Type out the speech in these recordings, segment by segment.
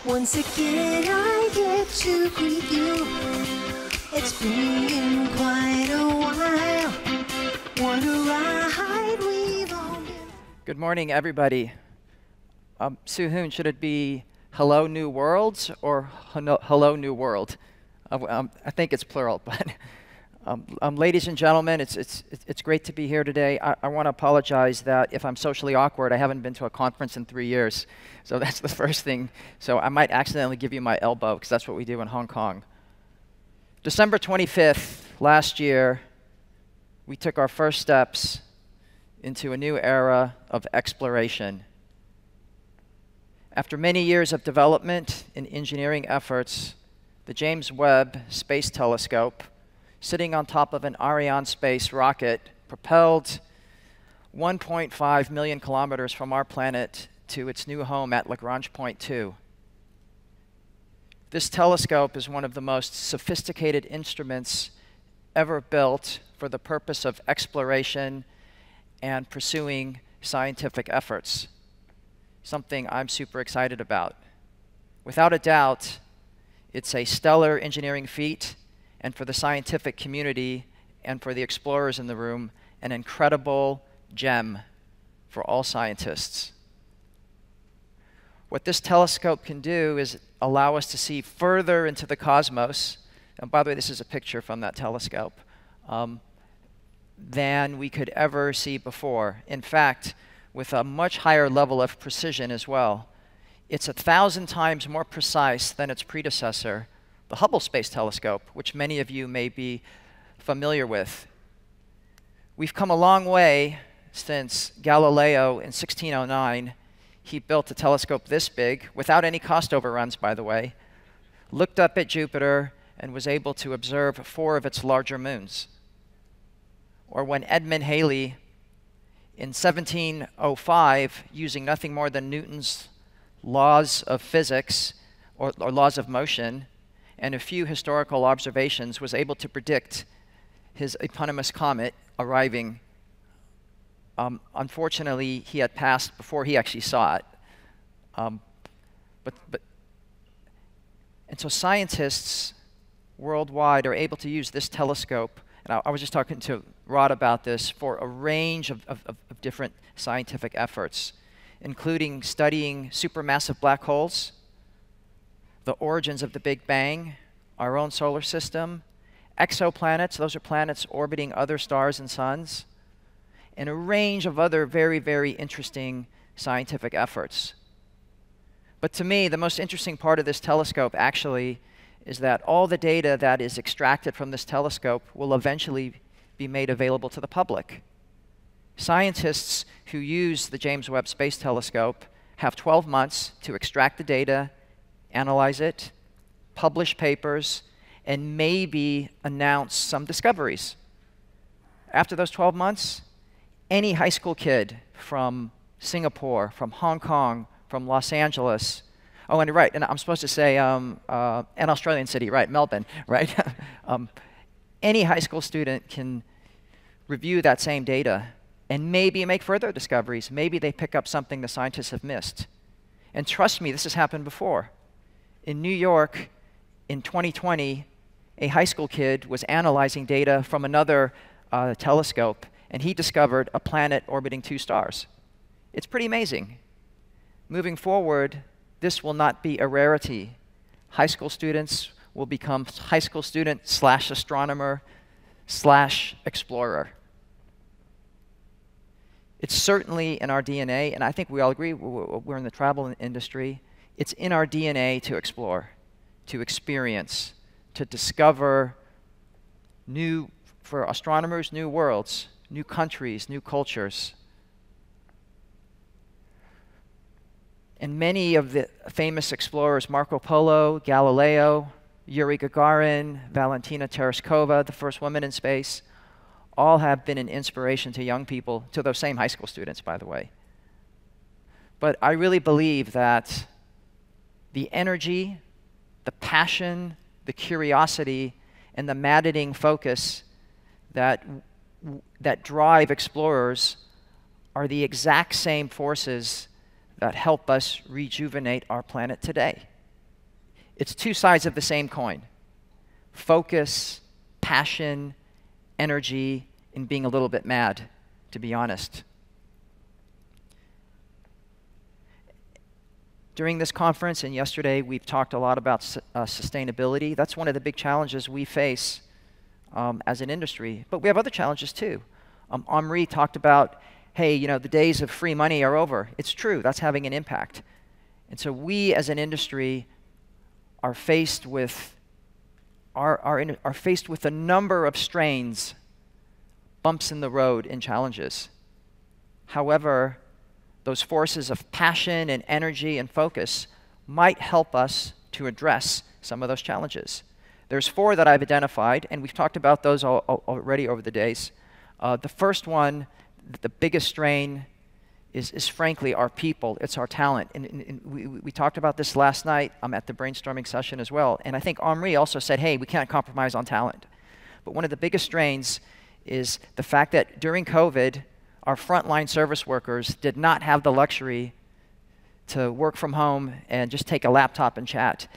Once again I get to greet you. It's been quite a while. What a ride we've all been. Good morning, everybody. Soo-Hoon, should it be Hello New Worlds or Hello New World? I think it's plural, but ladies and gentlemen, it's great to be here today. I want to apologize that if I'm socially awkward, I haven't been to a conference in 3 years, so that's the first thing. So I might accidentally give you my elbow, because that's what we do in Hong Kong. December 25th last year, we took our first steps into a new era of exploration. After many years of development and engineering efforts, the James Webb Space Telescope, sitting on top of an Arianespace rocket, propelled 1.5 million kilometers from our planet to its new home at Lagrange Point 2. This telescope is one of the most sophisticated instruments ever built for the purpose of exploration and pursuing scientific efforts, something I'm super excited about. Without a doubt, it's a stellar engineering feat, and for the scientific community and for the explorers in the room, an incredible gem for all scientists. What this telescope can do is allow us to see further into the cosmos, and by the way, this is a picture from that telescope, than we could ever see before. In fact, with a much higher level of precision as well. It's 1,000 times more precise than its predecessor, the Hubble Space Telescope, which many of you may be familiar with. We've come a long way since Galileo in 1609. He built a telescope this big, without any cost overruns, by the way, looked up at Jupiter and was able to observe 4 of its larger moons. Or when Edmund Halley, in 1705, using nothing more than Newton's laws of physics, or laws of motion, and a few historical observations, was able to predict his eponymous comet arriving. Unfortunately, he had passed before he actually saw it. And so scientists worldwide are able to use this telescope, and I was just talking to Rod about this, for a range of different scientific efforts, including studying supermassive black holes, the origins of the Big Bang, our own solar system, exoplanets, those are planets orbiting other stars and suns, and a range of other very, very interesting scientific efforts. But to me, the most interesting part of this telescope actually is that all the data that is extracted from this telescope will eventually be made available to the public. Scientists who use the James Webb Space Telescope have 12 months to extract the data, analyze it, publish papers, and maybe announce some discoveries. After those 12 months, any high school kid from Singapore, from Hong Kong, from Los Angeles, oh, and right, and I'm supposed to say an Australian city, right, Melbourne, right? Any high school student can review that same data and maybe make further discoveries. Maybe they pick up something the scientists have missed. And trust me, this has happened before. In New York, in 2020, a high school kid was analyzing data from another telescope, and he discovered a planet orbiting 2 stars. It's pretty amazing. Moving forward, this will not be a rarity. High school students will become high school student / astronomer / explorer. It's certainly in our DNA, and I think we all agree, we're in the travel industry. It's in our DNA to explore, to experience, to discover new, for astronomers, new worlds, new countries, new cultures. And many of the famous explorers, Marco Polo, Galileo, Yuri Gagarin, Valentina Tereshkova, the first woman in space, all have been an inspiration to young people, to those same high school students, by the way. But I really believe that the energy, the passion, the curiosity, and the maddening focus that drive explorers are the exact same forces that help us rejuvenate our planet today. It's two sides of the same coin. Focus, passion, energy, and being a little bit mad, to be honest. During this conference and yesterday, we've talked a lot about sustainability. That's one of the big challenges we face as an industry. But we have other challenges too. Omri talked about, hey, you know, the days of free money are over. It's true, that's having an impact. And so we as an industry are faced with are faced with a number of strains, bumps in the road, and challenges. However, those forces of passion and energy and focus might help us to address some of those challenges. There's 4 that I've identified, and we've talked about those already over the days. The first one, the biggest strain, is frankly our people. It's our talent. And we talked about this last night at the brainstorming session as well. And I think Omri also said, hey, we can't compromise on talent. But one of the biggest strains is the fact that during COVID, our frontline service workers did not have the luxury to work from home and just take a laptop and chat.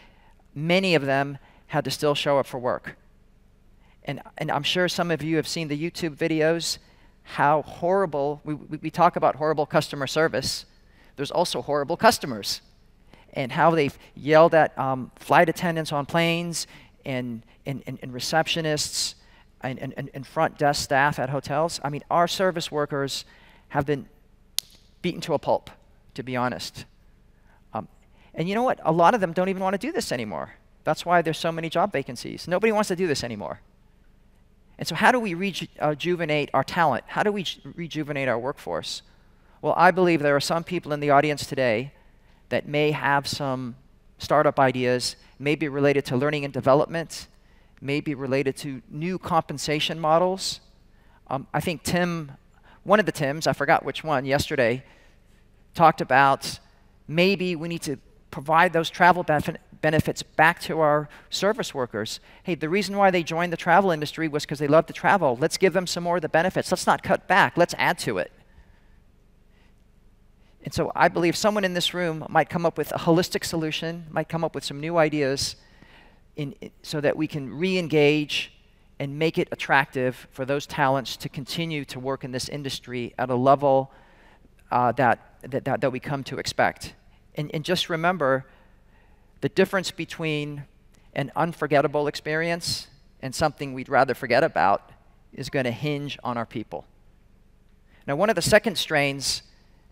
Many of them had to still show up for work. And I'm sure some of you have seen the YouTube videos, how horrible, we talk about horrible customer service. There's also horrible customers, and how they've yelled at flight attendants on planes and receptionists and front desk staff at hotels. I mean, our service workers have been beaten to a pulp, to be honest. And you know what? A lot of them don't even want to do this anymore. That's why there's so many job vacancies. Nobody wants to do this anymore. And so how do we rejuvenate our talent? How do we rejuvenate our workforce? Well, I believe there are some people in the audience today that may have some startup ideas, maybe related to learning and development, maybe related to new compensation models. I think Tim, one of the Tims, I forgot which one, yesterday, talked about maybe we need to provide those travel benefits back to our service workers. Hey, the reason why they joined the travel industry was because they love to travel. Let's give them some more of the benefits. Let's not cut back. Let's add to it. And so I believe someone in this room might come up with a holistic solution, might come up with some new ideas so that we can re-engage and make it attractive for those talents to continue to work in this industry at a level that we come to expect. And just remember, the difference between an unforgettable experience and something we'd rather forget about is going to hinge on our people. Now, one of the second strains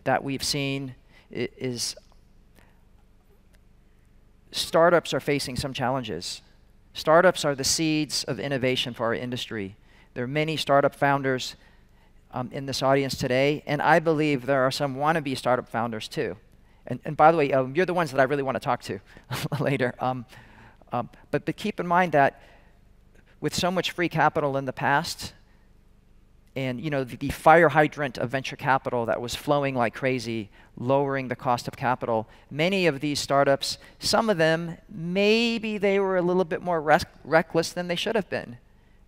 that we've seen is startups are facing some challenges. Startups are the seeds of innovation for our industry. There are many startup founders in this audience today, and I believe there are some wannabe startup founders too. And by the way, you're the ones that I really want to talk to later. But keep in mind that with so much free capital in the past, and you know the fire hydrant of venture capital that was flowing like crazy, lowering the cost of capital, many of these startups, some of them, maybe they were a little bit more reckless than they should have been.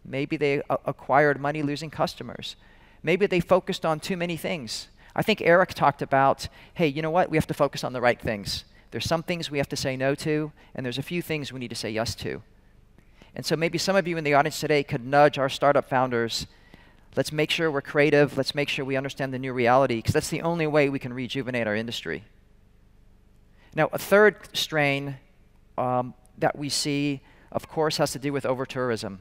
Maybe they acquired money-losing customers. Maybe they focused on too many things. I think Eric talked about, hey, you know what? We have to focus on the right things. There's some things we have to say no to, and there's a few things we need to say yes to. And so maybe some of you in the audience today could nudge our startup founders. Let's make sure we're creative. Let's make sure we understand the new reality, because that's the only way we can rejuvenate our industry. Now, a third strain that we see, of course, has to do with over-tourism.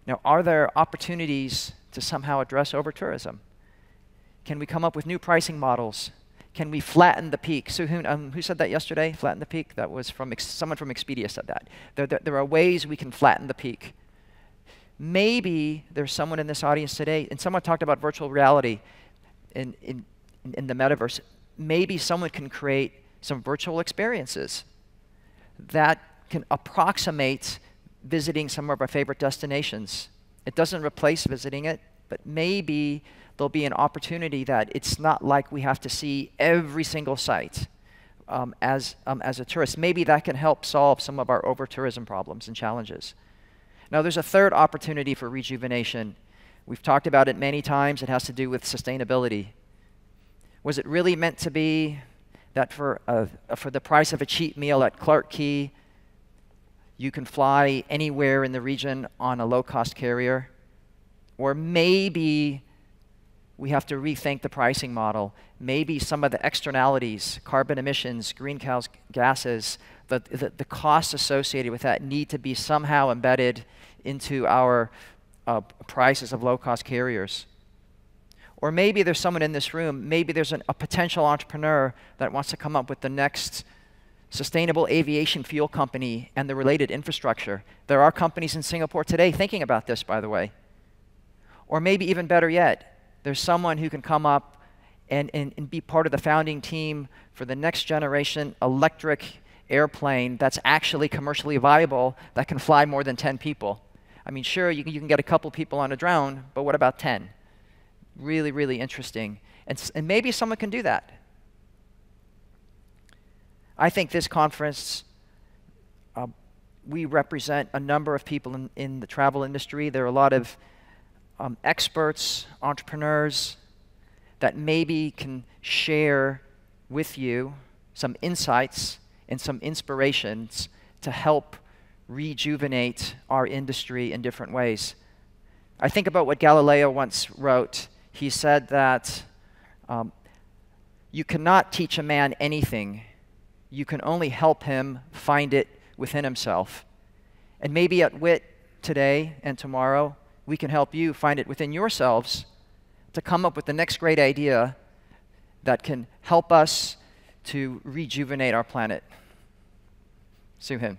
Now, are there opportunities to somehow address over-tourism? Can we come up with new pricing models? Can we flatten the peak? So who said that yesterday? Flatten the peak? That was from someone from Expedia said that. There are ways we can flatten the peak. Maybe there's someone in this audience today, and someone talked about virtual reality in the metaverse. Maybe someone can create some virtual experiences that can approximate visiting some of our favorite destinations. It doesn't replace visiting it, but maybe there'll be an opportunity that it's not like we have to see every single site as a tourist. Maybe that can help solve some of our over-tourism problems and challenges. Now, there's a third opportunity for rejuvenation. We've talked about it many times. It has to do with sustainability. Was it really meant to be that for the price of a cheap meal at Clark Key, you can fly anywhere in the region on a low-cost carrier. Or maybe we have to rethink the pricing model. Maybe some of the externalities, carbon emissions, greenhouse gases, the costs associated with that need to be somehow embedded into our prices of low-cost carriers. Or maybe there's someone in this room, maybe there's a potential entrepreneur that wants to come up with the next sustainable aviation fuel company and the related infrastructure. There are companies in Singapore today thinking about this, by the way. Or maybe even better yet, there's someone who can come up and be part of the founding team for the next generation electric airplane that's actually commercially viable, that can fly more than 10 people. I mean, sure, you can get a couple people on a drone, but what about 10? Really, really interesting. And maybe someone can do that. I think this conference, we represent a number of people in the travel industry. There are a lot of experts, entrepreneurs, that maybe can share with you some insights and some inspirations to help rejuvenate our industry in different ways. I think about what Galileo once wrote. He said that you cannot teach a man anything. You can only help him find it within himself. And maybe at WiT today and tomorrow, we can help you find it within yourselves to come up with the next great idea that can help us to rejuvenate our planet. Sue Hin.